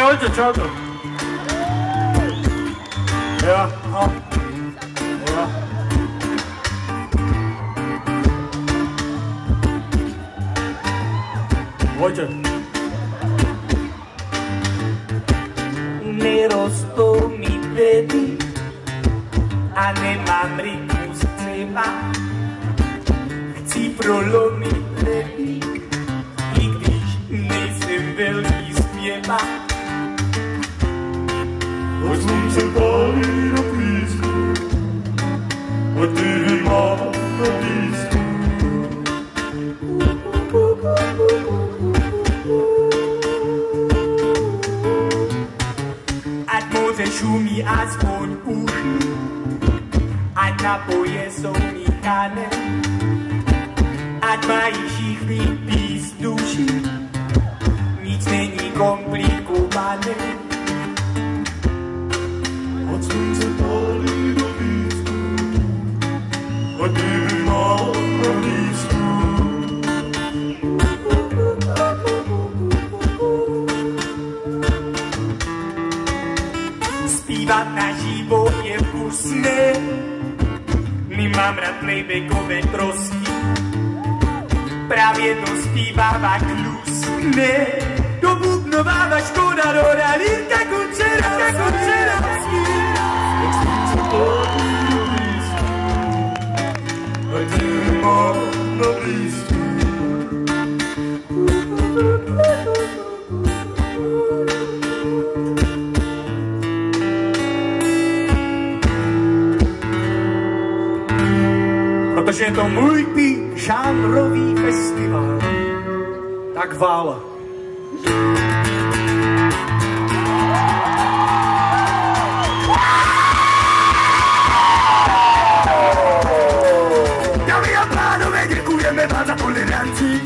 Ahojte, čauko. Jo, no. Jo. Ahojte. Nerostou mi vedy a nemám rytmus třeba. Chci prolomit ledy, i když nejsem velký zpěvák. Od slunce pálí do písku, od dýry má na písku. Ať moře šumí aspoň uši, ať napoje jsou míchané, ať mají všichni pís duši, nic není komplikované. Od slunce pálí do písku, od dýry má na písku. Zpívat naživo je vkusné, nemám rád playbackové trosky, právě to zpívává klusne. Do bubnovává Škoda, Roda, Lírka, Končerovský. Od slunce pálí do písku, od dýry má na písku. Protože je to můj žánrový festival. Tak vála. Dámy a pánové, děkujeme vám za toleranci.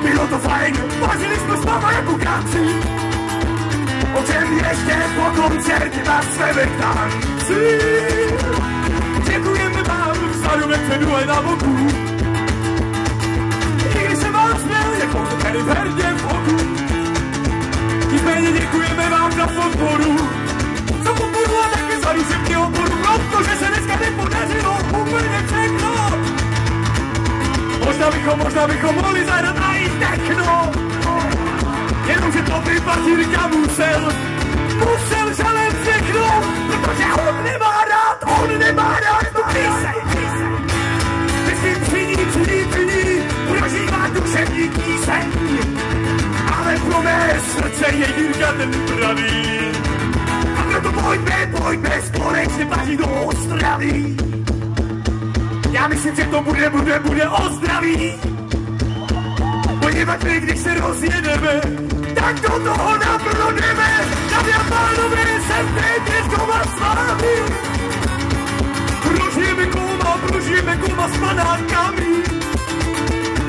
Bylo to fajn, vařili jsme s váma jako káci. Ovšem ještě po koncertě vás sveme k tanci. Děkujeme vám, vzadu vepředu a na boku. I když jsem vám směl, jako se tady hrdě v oku. Nicméně děkujeme vám za podporu. Za podporu a taky za duševní oporu, protože se dneska nepodařilo úplně všechno. Možná bychom mohli zahrát na i techno. Jenomže to by Patírka musel žalem všechno, protože on nemá rád tu píseň. Myslím, činí, prožívá duševní píseň, ale pro mé srdce je Jirka ten pravý. A proto pojďme společně patřit do Ostravy. Já myslím, že to bude o zdraví. Poněvadž my, když se rozjedeme, tak do toho naplno jdeme. Dámy a pánové, jsem teď doma s vámi. Prožijeme koma s panákami.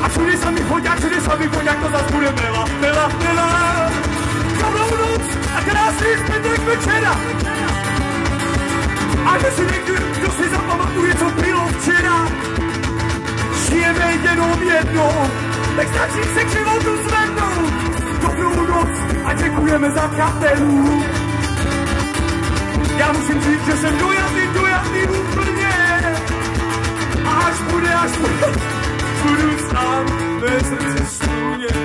A všude sami chodák, to zas bude mela. Dobrou noc a krásný zbytek večera. A že si někdo, kdo si zapamatuje, co bylo včera. Žijeme jenom jednou, tak stačí se k životu zvednout. Dobrou noc a děkujeme za kapelu. Já musím říct, že jsem dojatý úplně. A až bude, budu sám, mé srdce sluně.